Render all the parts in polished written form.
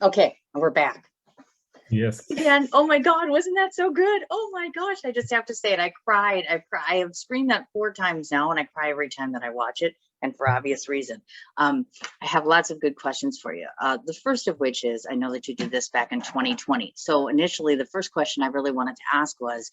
Okay, we're back. Yes. And oh my God, wasn't that so good? Oh my gosh, I just have to say it. I cried. I have screamed that 4 times now, and I cry every time that I watch it, and for obvious reason. I have lots of good questions for you. The first of which is, I know that you did this back in 2020. So initially, the first question I really wanted to ask was,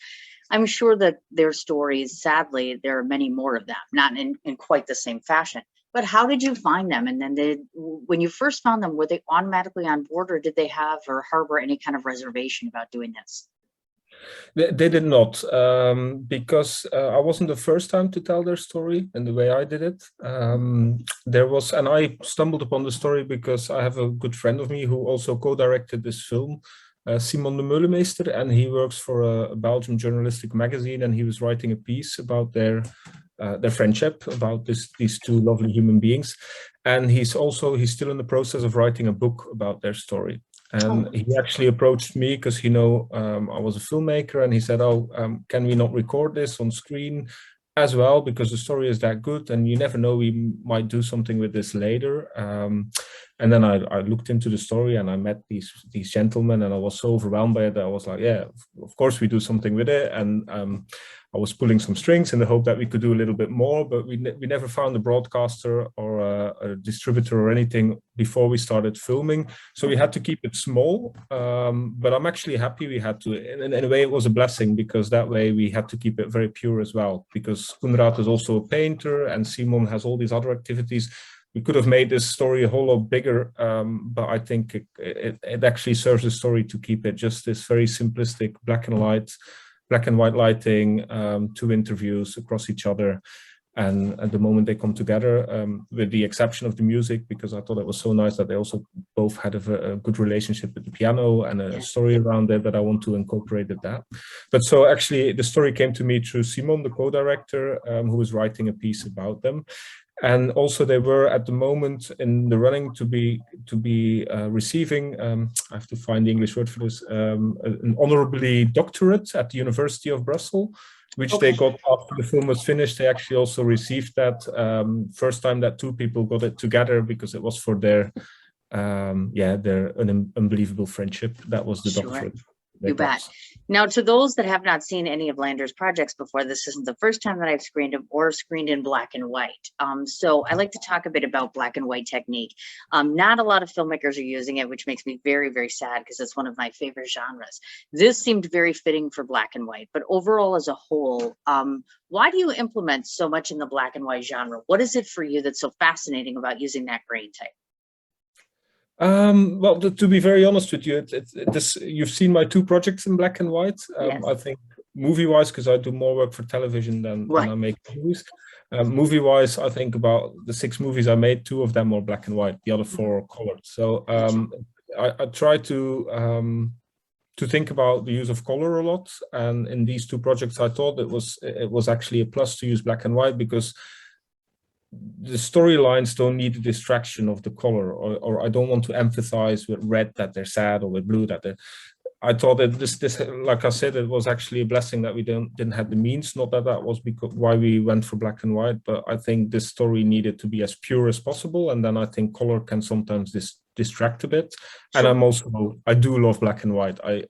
I'm sure that their stories, sadly, there are many more of them, not in quite the same fashion. But how did you find them? And then when you first found them, were they automatically on board, or did they have or harbor any kind of reservation about doing this? They did not, because I wasn't the first time to tell their story in the way I did it. There was, and I stumbled upon the story because I have a good friend of me who also co-directed this film, Simon de Meulemeester, and he works for a Belgian journalistic magazine, and he was writing a piece about their friendship, about these two lovely human beings. And he's still in the process of writing a book about their story. And he actually approached me because, I was a filmmaker, and he said, "Oh, can we not record this on screen as well? Because the story is that good, and you never know, we might do something with this later." And then I looked into the story, and I met these gentlemen, and I was so overwhelmed by it that I was like, "Yeah, of course we do something with it." And I was pulling some strings in the hope that we could do a little bit more, but we never found a broadcaster or a distributor or anything before we started filming. So we had to keep it small, but I'm actually happy we had to. In a way, it was a blessing, because that way we had to keep it very pure as well, because Koenraad is also a painter and Simon has all these other activities. We could have made this story a whole lot bigger, but I think it actually serves the story to keep it just this very simplistic black and white lighting, 2 interviews across each other. And at the moment they come together, with the exception of the music, because I thought it was so nice that they also both had a good relationship with the piano and a story around it, that I want to incorporate that. But so actually the story came to me through Simon, the co-director, who was writing a piece about them. And also they were at the moment in the running to be receiving, I have to find the English word for this, an honorably doctorate at the University of Brussels, which they got after the film was finished. They actually also received that, first time that 2 people got it together, because it was for their unbelievable friendship. That was the doctorate. You bet. Now, to those that have not seen any of Lander's projects before, this isn't the first time that I've screened him or screened in black and white. So I like to talk a bit about black and white technique. Not a lot of filmmakers are using it, which makes me very, very sad, because it's one of my favorite genres. This seemed very fitting for black and white, but overall as a whole, why do you implement so much in the black and white genre? What is it for you that's so fascinating about using that grain type? Well, to be very honest with you, you've seen my 2 projects in black and white. Yes. I think movie-wise, because I do more work for television than I make movies. Movie-wise, I think about the 6 movies I made, 2 of them are black and white, the other 4 are colored. So I try to think about the use of color a lot. And in these 2 projects, I thought it was actually a plus to use black and white, because the storylines don't need the distraction of the color, or I don't want to emphasize with red that they're sad, or with blue that they're. I thought that this, like I said, it was actually a blessing that we didn't have the means. Not that that was because why we went for black and white, but I think this story needed to be as pure as possible. And then I think color can sometimes distract a bit. Sure. And I do love black and white. I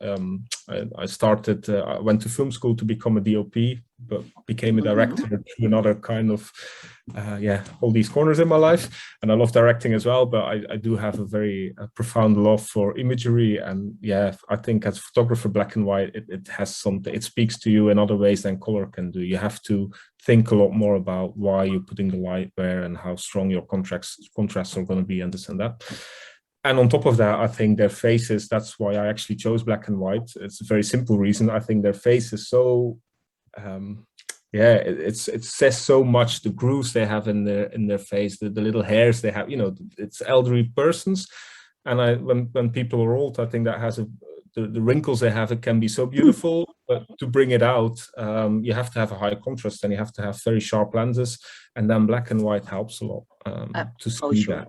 went to film school to become a DOP, but became a director through another kind of, all these corners in my life. And I love directing as well, but I do have a very profound love for imagery. And I think as a photographer, black and white, it has something, it speaks to you in other ways than color can do. You have to think a lot more about why you're putting the light where, and how strong your contrasts are going to be, and this and that. And on top of that, I think their faces, that's why I actually chose black and white. It's a very simple reason. I think their face is so, it says so much, the grooves they have in their face, the little hairs they have, it's elderly persons. And when people are old, I think that has the wrinkles they have, it can be so beautiful, but to bring it out, you have to have a high contrast, and you have to have very sharp lenses, and then black and white helps a lot to see that.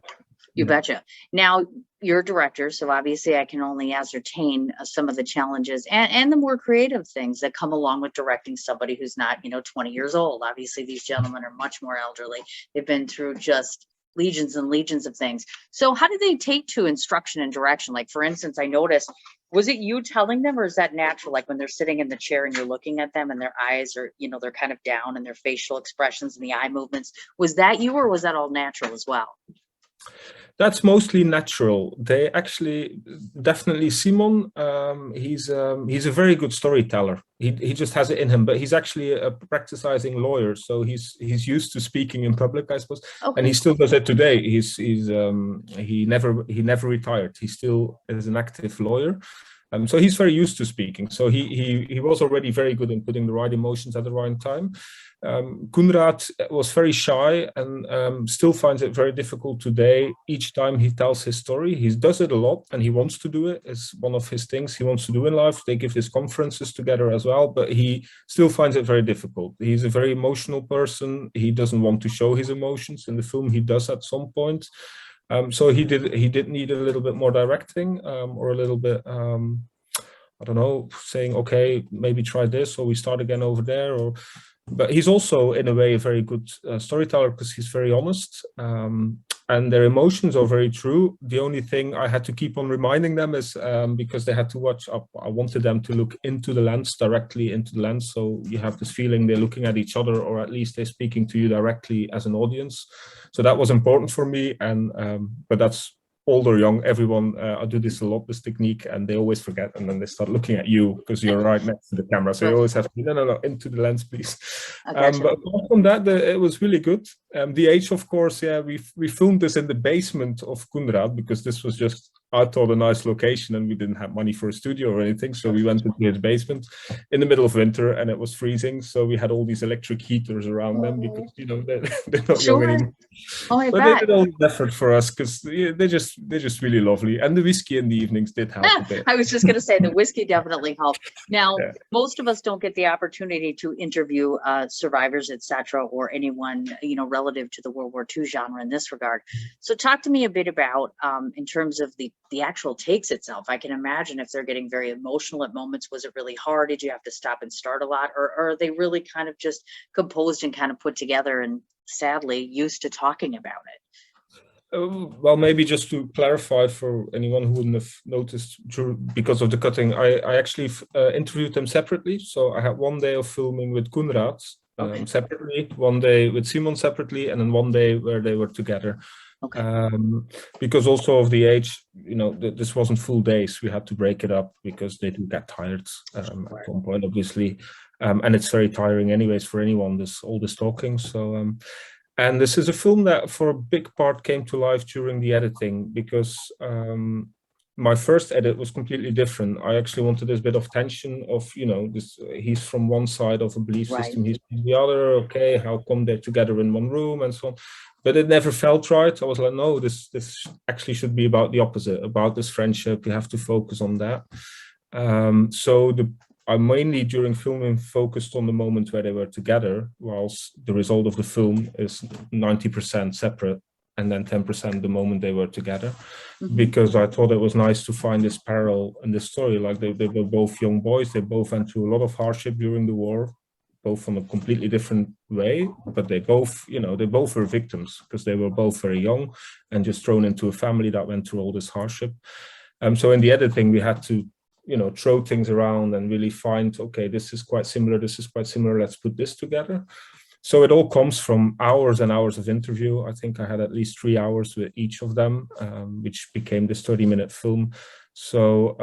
You betcha. Now, you're a director, so obviously I can only ascertain some of the challenges and the more creative things that come along with directing somebody who's not, 20 years old. Obviously, these gentlemen are much more elderly. They've been through just legions and legions of things. So how do they take to instruction and direction? Like, for instance, I noticed, was it you telling them, or is that natural? Like when they're sitting in the chair and you're looking at them and their eyes are, you know, they're kind of down and their facial expressions and the eye movements. Was that you, or was that all natural as well? That's mostly natural. They actually, definitely Simon, he's a very good storyteller. He just has it in him, but he's actually a practicing lawyer, so he's used to speaking in public, I suppose. Okay. And he still does it today. He never retired. He still is an active lawyer. So he's very used to speaking. So he was already very good in putting the right emotions at the right time. Koenraad was very shy and still finds it very difficult today. Each time he tells his story, he does it a lot and he wants to do it. It's one of his things he wants to do in life. They give his conferences together as well, but he still finds it very difficult. He's a very emotional person. He doesn't want to show his emotions in the film. He does at some point. So he did need a little bit more directing, or a little bit, I don't know, saying, okay, maybe try this, or we start again over there. But he's also, in a way, a very good storyteller because he's very honest, and their emotions are very true. The only thing I had to keep on reminding them is, because they had to watch up, I wanted them to look into the lens, directly into the lens, so you have this feeling they're looking at each other, or at least they're speaking to you directly as an audience. So that was important for me, and but that's old or young, everyone, I do this a lot, this technique, and they always forget, and then they start looking at you because you're right next to the camera. So you always have to, no, into the lens, please. But apart from that, it was really good. The age, of course, yeah, we filmed this in the basement of Koenraad because this was just, I thought, a nice location, and we didn't have money for a studio or anything. So we went into his basement in the middle of winter, and it was freezing. So we had all these electric heaters around them because, you know, they're not young anymore. Oh, but they did all the effort for us because they're just really lovely. And the whiskey in the evenings did help a bit. I was just going to say the whiskey definitely helped. Now, most of us don't get the opportunity to interview survivors, etc., or anyone, you know, relative to the World War II genre in this regard. So talk to me a bit about, in terms of the actual takes itself. I can imagine if they're getting very emotional at moments, was it really hard? Did you have to stop and start a lot? Or are they really kind of just composed and kind of put together and sadly used to talking about it? Well, maybe just to clarify for anyone who wouldn't have noticed because of the cutting, I actually interviewed them separately. So I had one day of filming with Koenraad separately, one day with Simon separately, and then one day where they were together. Okay. Because also of the age, you know, this wasn't full days. We had to break it up because they do get tired at one point, obviously. And it's very tiring anyways for anyone, all this talking. So, and this is a film that for a big part came to life during the editing because my first edit was completely different. I actually wanted this bit of tension of, you know, he's from one side of a belief system, he's from the other. Okay, how come they're together in one room and so on? But it never felt right. I was like, no, this actually should be about the opposite, about this friendship. You have to focus on that. So I mainly during filming focused on the moment where they were together, whilst the result of the film is 90% separate and then 10% the moment they were together. Because I thought it was nice to find this parallel in the story. Like they were both young boys. They both went through a lot of hardship during the war, both from a completely different way, but they both, you know, they both were victims because they were both very young and just thrown into a family that went through all this hardship. So in the editing, we had to, you know, throw things around and really find, okay, this is quite similar, let's put this together. So it all comes from hours and hours of interview. I think I had at least 3 hours with each of them, which became this 30-minute film. So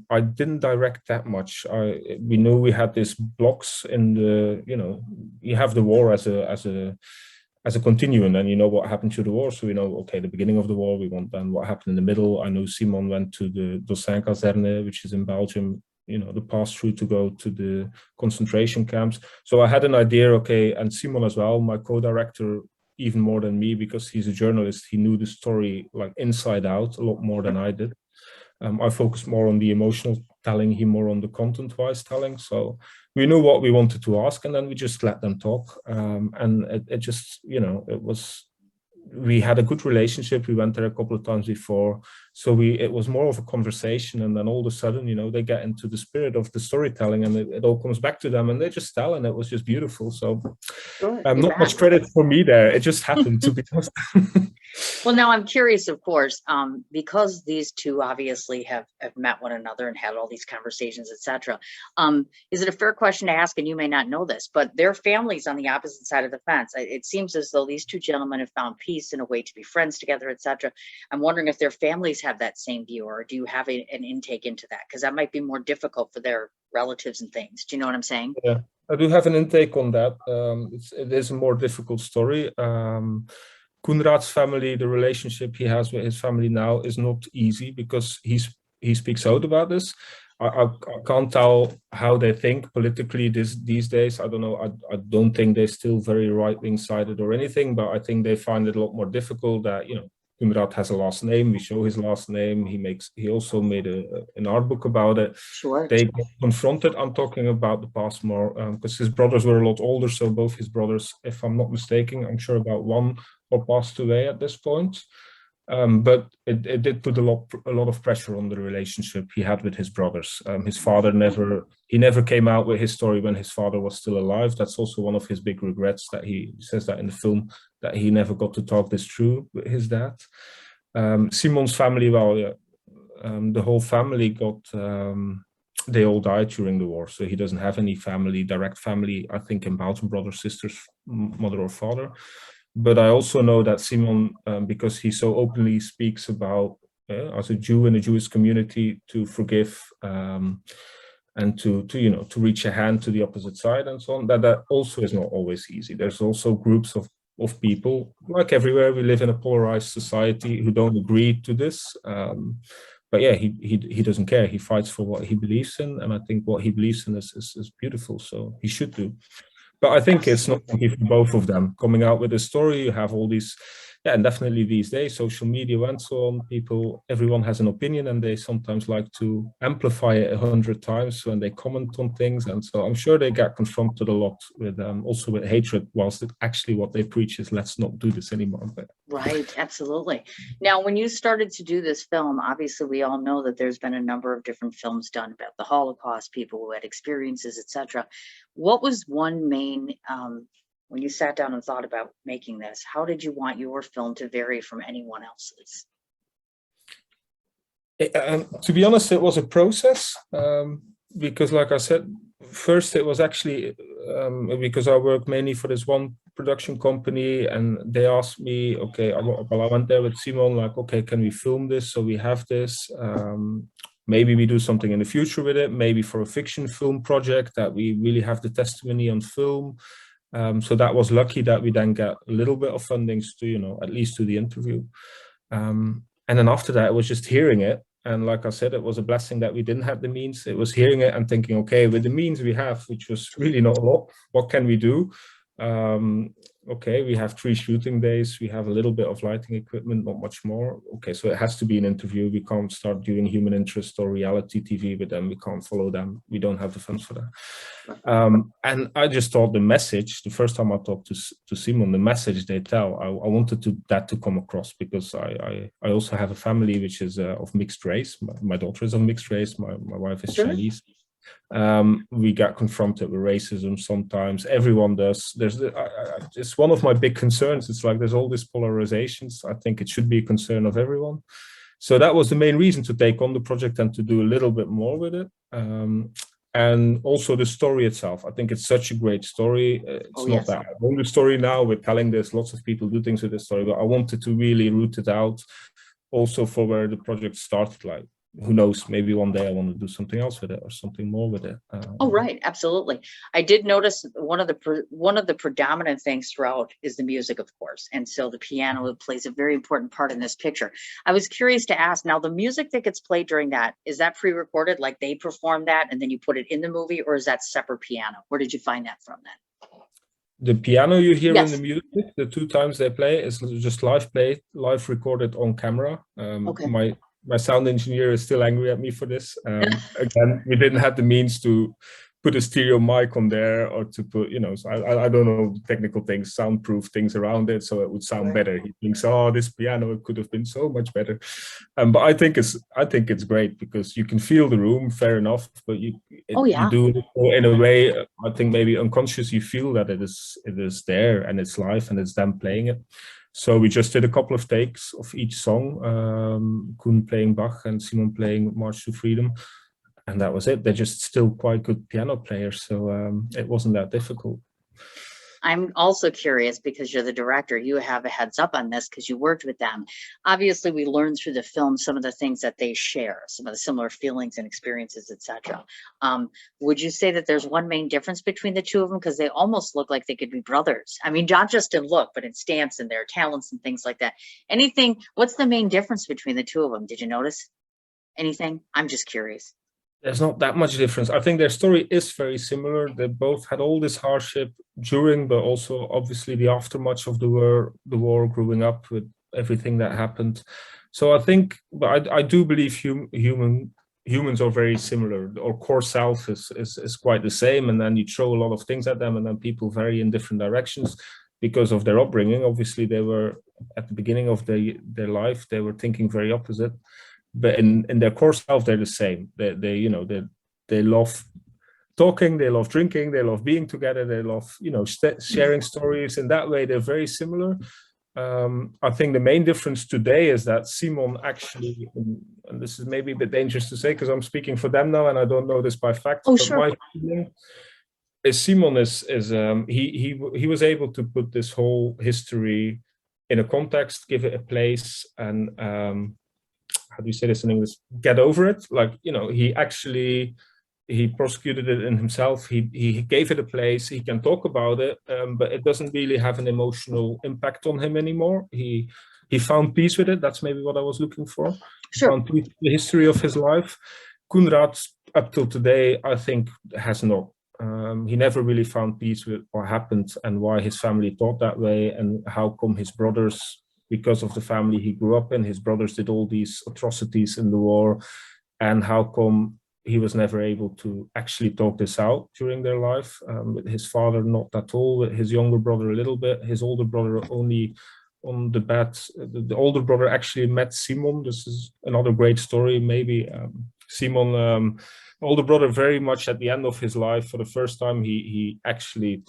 I didn't direct that much. We knew we had these blocks in the, you know, you have the war as a continuum, and you know what happened to the war. So we know, okay, the beginning of the war, we want then what happened in the middle. I know Simon went to the Dossin Kazerne, which is in Belgium, you know, the pass through to go to the concentration camps. So I had an idea, okay, and Simon as well, my co-director, even more than me, because he's a journalist, he knew the story like inside out a lot more than I did. I focused more on the emotional telling, he more on the content-wise telling. So we knew what we wanted to ask, and then we just let them talk. And it just, you know, we had a good relationship. We went there a couple of times before. So it was more of a conversation, and then all of a sudden, you know, they get into the spirit of the storytelling, and it all comes back to them, and they just tell, and it was just beautiful. So Sure, not much credit for me there. It just happened, to be honest. Well, now I'm curious, of course, because these two obviously have met one another and had all these conversations, etc. Is it a fair question to ask, and you may not know this, but their families on the opposite side of the fence? It seems as though these two gentlemen have found peace and a way to be friends together, etc. I'm wondering if their families have that same view, or do you have an intake into that? Because that might be more difficult for their relatives and things. Do you know what I'm saying? Yeah, I do have an intake on that. It is a more difficult story. Koenraad's family, the relationship he has with his family now is not easy, because he speaks out about this. I can't tell how they think politically these days. I don't know. I don't think they're still very right-wing sided or anything, but I think they find it a lot more difficult that, you know, Koenraad has a last name. We show his last name. He also made an art book about it. Sure. They get confronted. I'm talking about the past more, because his brothers were a lot older. So both his brothers, if I'm not mistaken, I'm sure about one or passed away at this point. But it did put a lot of pressure on the relationship he had with his brothers. His father never came out with his story when his father was still alive. That's also one of his big regrets, that he says that in the film, that he never got to talk this through with his dad. Simon's family, well, yeah, the whole family they all died during the war, so he doesn't have any direct family, I think, in Belgium, brothers, sisters, mother or father. But I also know that Simon, because he so openly speaks about, as a Jew in the Jewish community, to forgive and to reach a hand to the opposite side and so on, that also is not always easy. There's also groups of people, like everywhere, we live in a polarized society, who don't agree to this. But yeah, he doesn't care. He fights for what he believes in, and I think what he believes in is beautiful, so he should do. But I think it's not easy for both of them. Coming out with a story, you have all these, yeah, and definitely these days, social media and so on, everyone has an opinion, and they sometimes like to amplify it 100 times when they comment on things. And so I'm sure they get confronted a lot with, also with hatred, whilst actually what they preach is, let's not do this anymore. But right, absolutely. Now, when you started to do this film, obviously we all know that there's been a number of different films done about the Holocaust, people who had experiences, etc. What was one main, when you sat down and thought about making this, how did you want your film to vary from anyone else's? To be honest, it was a process, because like I said, first it was actually because I worked mainly for this one production company, and they asked me, okay, well, I went there with Simon, like, okay, can we film this? So we have this, maybe we do something in the future with it, maybe for a fiction film project that we really have the testimony on film. So that was lucky that we then got a little bit of fundings to, at least to the interview. And then after that, it was just hearing it. And like I said, it was a blessing that we didn't have the means. It was hearing it and thinking, okay, with the means we have, which was really not a lot, what can we do? Okay, we have 3 shooting days. We have a little bit of lighting equipment, not much more. Okay, so it has to be an interview. We can't start doing human interest or reality TV with them. We can't follow them. We don't have the funds for that. And I just thought the message, the first time I talked to Simon, the message they tell, I wanted that to come across, because I also have a family which is of mixed race. My daughter is of mixed race. My wife is Chinese. We get confronted with racism sometimes. Everyone does. It's one of my big concerns. It's like there's all these polarizations. I think it should be a concern of everyone. So that was the main reason to take on the project and to do a little bit more with it. And also the story itself. I think it's such a great story. It's not that I own the story now. We're telling this. Lots of people do things with this story, but I wanted to really root it out also for where the project started. Like, who knows, maybe one day I want to do something else with it or something more with it. Oh, right, absolutely. I did notice one of the predominant things throughout is the music, of course, and so the piano plays a very important part in this picture. I was curious to ask, now the music that gets played during that, is that pre-recorded, like they perform that and then you put it in the movie, or is that separate piano? Where did you find that from then? The piano you hear in the music, the 2 times they play, is just live recorded on camera. Okay. My sound engineer is still angry at me for this. Again, we didn't have the means to put a stereo mic on there, or to put, you know, so I don't know technical things, soundproof things around it, so it would sound better. He thinks, oh, this piano, it could have been so much better. But I think it's great because you can feel the room, fair enough, but you do it in a way, I think maybe unconscious, you feel that it is there and it's live and it's them playing it. So we just did a couple of takes of each song, Koen playing Bach and Simon playing March to Freedom. And that was it. They're just still quite good piano players. So it wasn't that difficult. I'm also curious, because you're the director, you have a heads up on this because you worked with them. Obviously, we learned through the film some of the things that they share, some of the similar feelings and experiences, etc. Would you say that there's one main difference between the two of them? Because they almost look like they could be brothers. I mean, not just in look, but in stance and their talents and things like that. What's the main difference between the two of them? Did you notice anything? I'm just curious. There's not that much difference. I think their story is very similar. They both had all this hardship during, but also obviously the aftermath of the war, growing up with everything that happened. So I think, but I do believe humans are very similar. Our core self is quite the same, and then you throw a lot of things at them, and then people vary in different directions because of their upbringing. Obviously, they were at the beginning of their life, they were thinking very opposite. But in their core self, they're the same. They love talking, they love drinking, they love being together, they love, you know, sharing stories. In that way, they're very similar. I think the main difference today is that Simon actually, and this is maybe a bit dangerous to say because I'm speaking for them now and I don't know this by fact, but sure. my feeling is Simon he was able to put this whole history in a context, give it a place, and how do you say this in English? Get over it. Like, you know, he prosecuted it in himself. He gave it a place. He can talk about it, but it doesn't really have an emotional impact on him anymore. He found peace with it. That's maybe what I was looking for. Sure. Found peace with the history of his life. Conrad, up till today, I think, has not. He never really found peace with what happened and why his family thought that way, and how come his brothers, because of the family he grew up in, his brothers did all these atrocities in the war, and how come he was never able to actually talk this out during their life. With his father, not at all. With his younger brother, a little bit. His older brother only on the bed. The older brother actually met Simon. This is another great story. Maybe Simon, older brother, very much at the end of his life, for the first time, he actually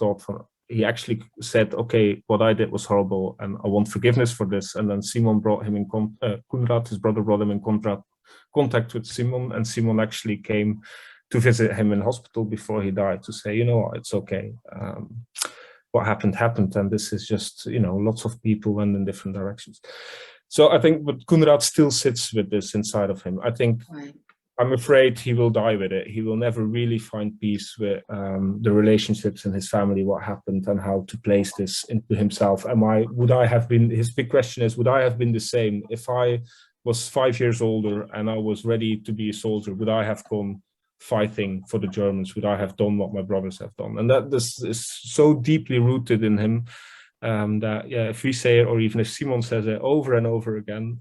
said, okay, what I did was horrible and I want forgiveness for this. And then Simon brought him in Conrad, his brother brought him in contact with Simon, and Simon actually came to visit him in hospital before he died to say, you know, it's okay. What happened, and this is just, you know, lots of people went in different directions. So I think, but Conrad still sits with this inside of him. I think, right. I'm afraid he will die with it. He will never really find peace with the relationships in his family, what happened, and how to place this into himself. His big question is, would I have been the same if I was 5 years older and I was ready to be a soldier? Would I have gone fighting for the Germans? Would I have done what my brothers have done? And that this is so deeply rooted in him that, yeah, if we say it, or even if Simon says it over and over again,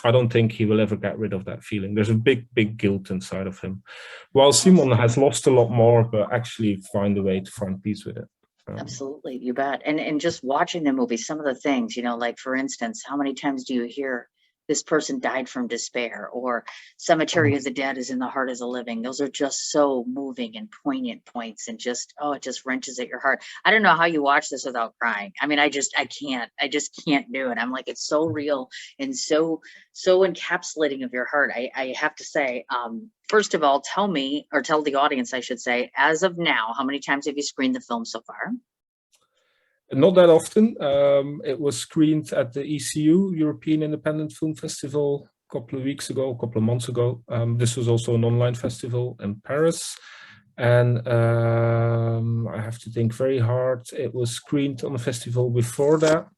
I don't think he will ever get rid of that feeling. There's a big, big guilt inside of him. While Simon has lost a lot more, but actually find a way to find peace with it. Absolutely, you bet. And just watching the movie, some of the things, you know, like for instance, how many times do you hear this person died from despair, or cemetery of the dead is in the heart of the living? Those are just so moving and poignant points, and just, oh, it just wrenches at your heart. I don't know how you watch this without crying. I mean, I just can't do it. I'm like, it's so real and so encapsulating of your heart. I have to say, first of all, tell me, or tell the audience, I should say, as of now, how many times have you screened the film so far? Not that often. It was screened at the ECU, European Independent Film Festival, a couple of months ago. This was also an online festival in Paris. And I have to think very hard. It was screened on a festival before that.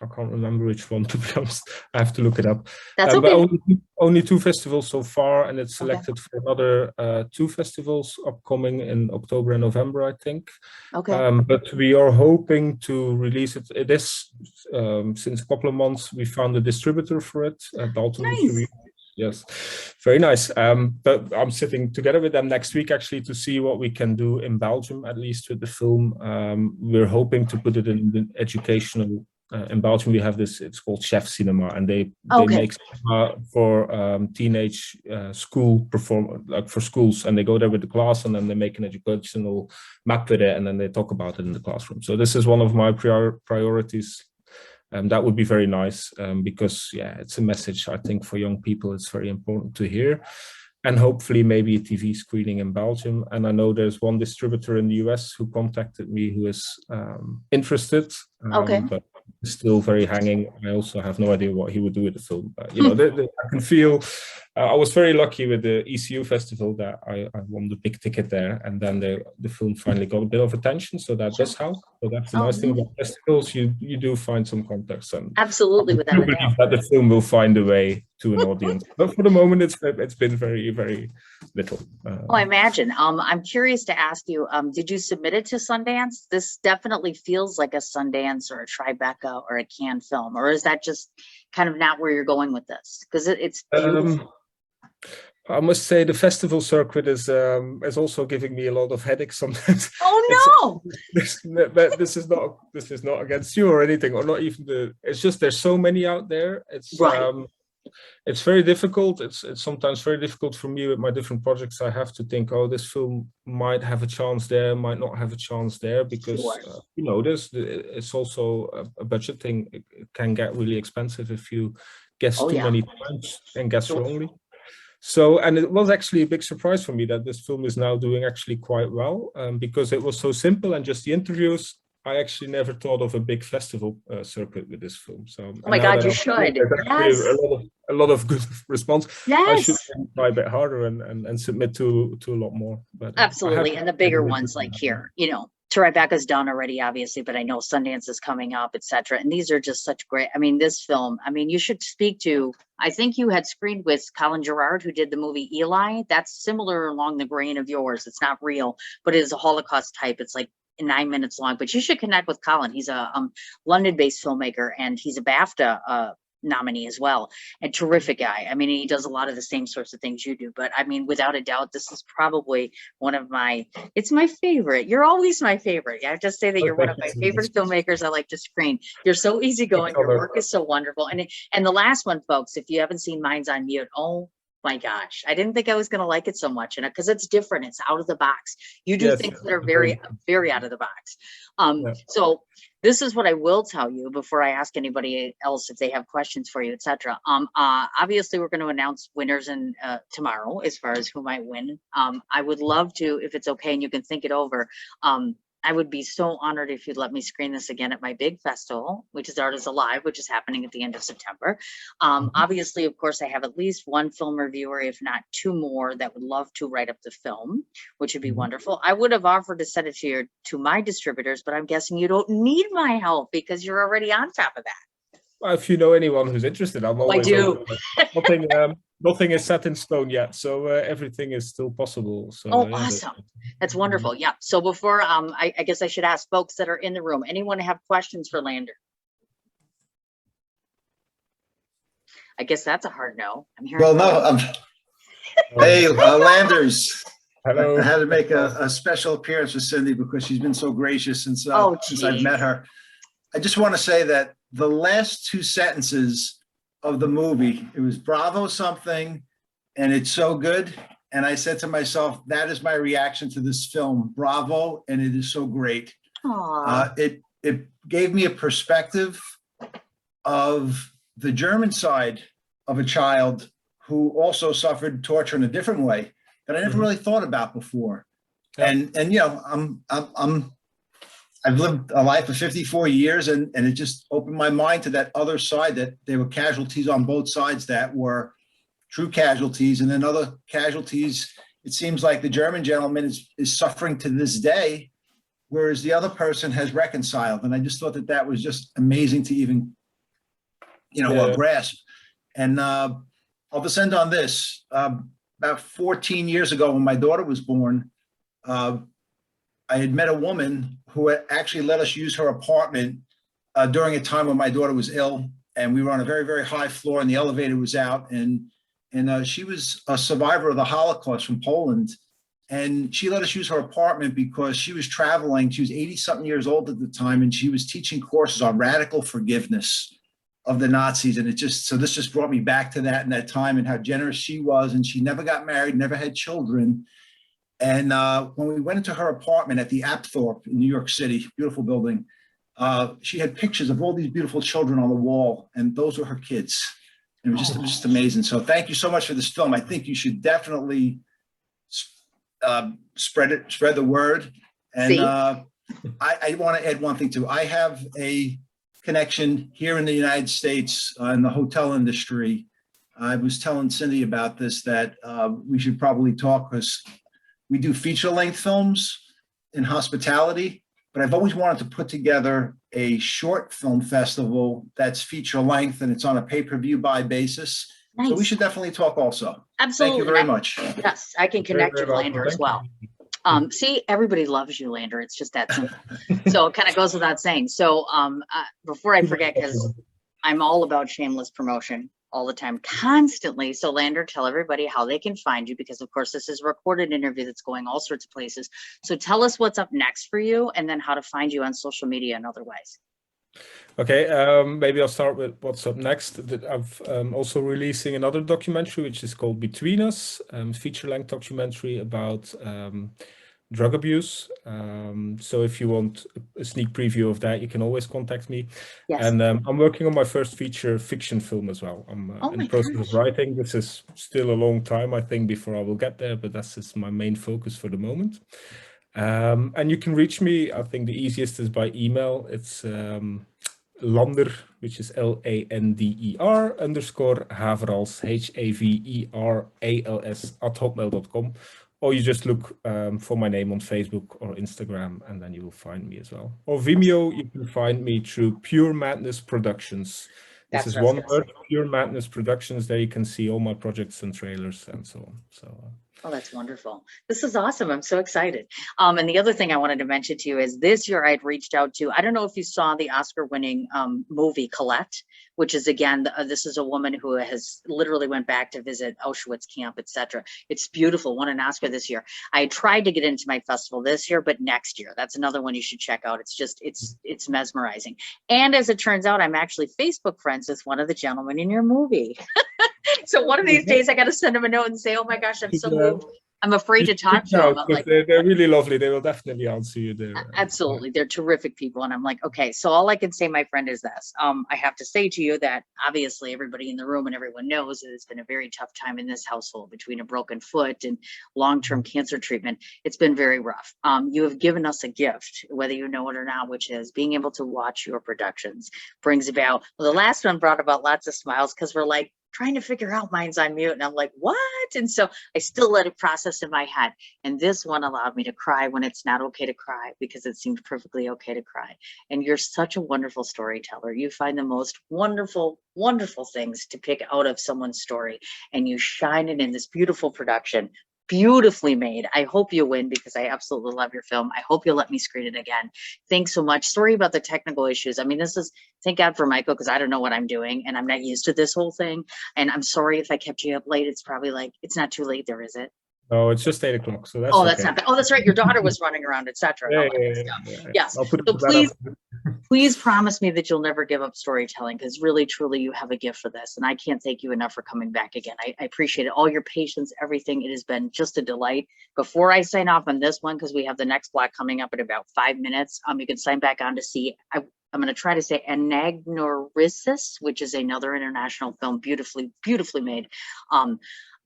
I can't remember which one, to be honest. I have to look it up. That's okay. But only 2 festivals so far, and it's selected for another 2 festivals upcoming in October and November, I think. Okay. But we are hoping to release it. It is, since a couple of months, we found a distributor for it. Dalton Nice. Yes, very nice. But I'm sitting together with them next week actually to see what we can do in Belgium, at least with the film. We're hoping to put it in the educational. In Belgium, we have this. It's called Chef Cinema, and they Okay. make cinema for teenage school like for schools, and they go there with the class, and then they make an educational map with it, and then they talk about it in the classroom. So this is one of my priorities. That would be very nice because, yeah, it's a message, I think, for young people. It's very important to hear. And hopefully maybe a TV screening in Belgium. And I know there's one distributor in the US who contacted me who is interested, Okay. but still very hanging. I also have no idea what he would do with the film. But, you know, I can feel, I was very lucky with the ECU festival that I won the big ticket there. And then the film finally got a bit of attention. So that does help. So that's the nice thing about festivals. You do find some contacts. And absolutely, I without do a doubt. believe that the film will find a way to an audience. But for the moment, it's been very, very little. Oh, I imagine. I'm curious to ask you, did you submit it to Sundance? This definitely feels like a Sundance or a Tribeca or a Cannes film, or is that just kind of not where you're going with this? Because it's beautiful. I must say the festival circuit is also giving me a lot of headaches sometimes. Oh no! This is not against you or anything, or not even it's just there's so many out there. It's right. It's very difficult. It's sometimes very difficult for me with my different projects. I have to think, oh, this film might have a chance there, might not have a chance there, because Sure. you know, it's also a budget thing. It can get really expensive if you guess too many times and guess wrongly. So, and it was actually a big surprise for me that this film is now doing actually quite well, because it was so simple and just the interviews. I actually never thought of a big festival circuit with this film. So, oh my God, you should. Yes. A lot of good response. Yes. I should try a bit harder and submit to a lot more. But absolutely, and the bigger ones like here, you know, Tribeca's done already, obviously, but I know Sundance is coming up, etc. And these are just such great. I mean, this film. I mean, you should speak to. I think you had screened with Colin Gerard, who did the movie Eli. That's similar along the grain of yours. It's not real, but it is a Holocaust type. It's like 9 minutes long. But you should connect with Colin. He's a London-based filmmaker, and he's a BAFTA nominee as well, and terrific guy. I mean, he does a lot of the same sorts of things you do, but I mean, without a doubt, this is probably one of it's my favorite. You're always my favorite. I have to say that you're one of my favorite filmmakers I like to screen. You're so easygoing. Your work is so wonderful. And the last one, folks, if you haven't seen Minds on Mute, oh my gosh, I didn't think I was going to like it so much, and because it's different, it's out of the box. You do things that are very, very out of the box. So this is what I will tell you before I ask anybody else if they have questions for you, etc. Obviously, we're going to announce winners tomorrow as far as who might win. I would love to, if it's okay, and you can think it over. I would be so honored if you'd let me screen this again at my big festival, which is Art is Alive, which is happening at the end of September. Obviously, of course, I have at least one film reviewer, if not two more, that would love to write up the film, which would be wonderful. I would have offered to send it to my distributors, but I'm guessing you don't need my help because you're already on top of that. Well, if you know anyone who's interested, I'm always. I do. Nothing is set in stone yet, so everything is still possible. So, awesome. That's wonderful. Yeah. So before, I guess I should ask folks that are in the room, anyone have questions for Lander? I guess that's a hard no. I'm hearing. Well, no. Hey, Landers. Hello. I had to make a special appearance with Cindy because she's been so gracious since I've met her. I just want to say that the last two sentences of the movie, it was bravo something, and it's so good. And I said to myself, that is my reaction to this film. Bravo, and it is so great. It gave me a perspective of the German side of a child who also suffered torture in a different way that I never really thought about before. And you know, I've lived a life of 54 years, and it just opened my mind to that other side, that there were casualties on both sides that were true casualties, and then other casualties. It seems like the German gentleman is suffering to this day, whereas the other person has reconciled. And I just thought that was just amazing to even, grasp. And I'll just end on this. About 14 years ago, when my daughter was born, I had met a woman who had actually let us use her apartment during a time when my daughter was ill, and we were on a very, very high floor, and the elevator was out, and And she was a survivor of the Holocaust from Poland. And she let us use her apartment because she was traveling. She was 80-something years old at the time, and she was teaching courses on radical forgiveness of the Nazis. And this just brought me back to that and that time and how generous she was. And she never got married, never had children. And when we went into her apartment at the Apthorpe in New York City, beautiful building, she had pictures of all these beautiful children on the wall, and those were her kids. And it was just amazing. So thank you so much for this film. I think you should definitely spread the word. And I want to add one thing too. I have a connection here in the United States in the hotel industry. I was telling Cindy about this, that we should probably talk, because we do feature-length films in hospitality, but I've always wanted to put together a short film festival that's feature-length, and it's on a pay-per-view buy basis. Nice. So we should definitely talk also. Absolutely. Thank you very much. Yes, I can connect with Lander as well. See, everybody loves you, Lander. It's just that simple. So it kind of goes without saying. So before I forget, because I'm all about shameless promotion all the time, constantly. So Lander, tell everybody how they can find you, because of course this is a recorded interview that's going all sorts of places. So tell us what's up next for you, and then how to find you on social media and otherwise. Okay, maybe I'll start with what's up next. I'm also releasing another documentary, which is called Between Us, feature-length documentary about drug abuse. So if you want a sneak preview of that, you can always contact me. Yes. And I'm working on my first feature fiction film as well. I'm in the process of writing. This is still a long time, I think, before I will get there, but that's just my main focus for the moment. And you can reach me, I think the easiest is by email. It's Lander, which is LANDER _ Haverals, HAVERALS @hotmail.com. Or you just look for my name on Facebook or Instagram, and then you will find me as well. Or Vimeo, you can find me through Pure Madness Productions. This is one word, Pure Madness Productions. There you can see all my projects and trailers and so on. So. Oh, that's wonderful. This is awesome. I'm so excited. And the other thing I wanted to mention to you is this year I'd reached out to, I don't know if you saw the Oscar-winning movie Collette, which is, again, this is a woman who has literally went back to visit Auschwitz camp, etc. It's beautiful. Won an Oscar this year. I tried to get into my festival this year, but next year. That's another one you should check out. It's just, it's mesmerizing. And as it turns out, I'm actually Facebook friends with one of the gentlemen in your movie. So one of these days I got to send him a note and say, oh my gosh, I'm so moved. I'm afraid to talk to them. Like, they're really lovely. They will definitely answer you there. Absolutely. They're terrific people. And I'm like, okay, so all I can say, my friend, is this. I have to say to you that obviously everybody in the room and everyone knows that it's been a very tough time in this household between a broken foot and long-term cancer treatment. It's been very rough. You have given us a gift, whether you know it or not, which is being able to watch your productions brings about, well, the last one brought about lots of smiles, because we're like, trying to figure out Minds on Mute, and I'm like, what? And so I still let it process in my head. And this one allowed me to cry when it's not okay to cry, because it seemed perfectly okay to cry. And you're such a wonderful storyteller. You find the most wonderful, wonderful things to pick out of someone's story, and you shine it in this beautiful production. Beautifully made. I hope you win, because I absolutely love your film. I hope you'll let me screen it again. Thanks so much. Sorry about the technical issues. I mean, this is, thank God for Michael, because I don't know what I'm doing and I'm not used to this whole thing. And I'm sorry if I kept you up late. It's probably like, it's not too late there, is it? Oh, it's just 8 o'clock. So that's that's not bad. Oh, that's right. Your daughter was running around, etc. Yeah. Yes. So please promise me that you'll never give up storytelling, because really, truly, you have a gift for this. And I can't thank you enough for coming back again. I appreciate it. All your patience, everything. It has been just a delight. Before I sign off on this one, because we have the next block coming up in about 5 minutes, you can sign back on to see. I'm going to try to say Anagnorisis, which is another international film, beautifully, beautifully made.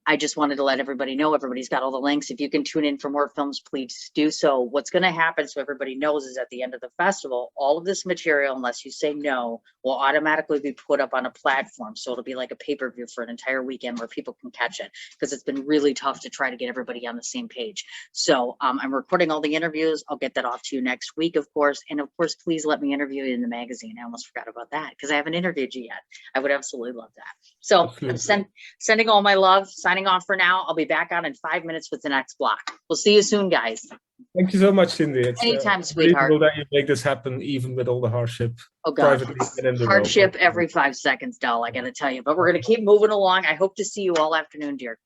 I just wanted to let everybody know, everybody's got all the links. If you can tune in for more films, please do so. What's going to happen, so everybody knows, is at the end of the festival, all of this material, unless you say no, will automatically be put up on a platform. So it'll be like a pay-per-view for an entire weekend where people can catch it, because it's been really tough to try to get everybody on the same page. So I'm recording all the interviews. I'll get that off to you next week, of course. And of course, please let me interview you in the magazine. I almost forgot about that, because I haven't interviewed you yet. I would absolutely love that. So I'm sending all my love. Signing off for now. I'll be back on in 5 minutes with the next block. We'll see you soon, guys. Thank you so much, Cindy. It's Anytime, sweetheart. unbelievable that you make this happen, even with all the hardship. Oh God, privately and in the hardship world. every 5 seconds, doll. I got to tell you, but we're going to keep moving along. I hope to see you all afternoon, dear.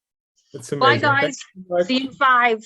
It's Bye, amazing. guys. Thank you so much. See you in 5.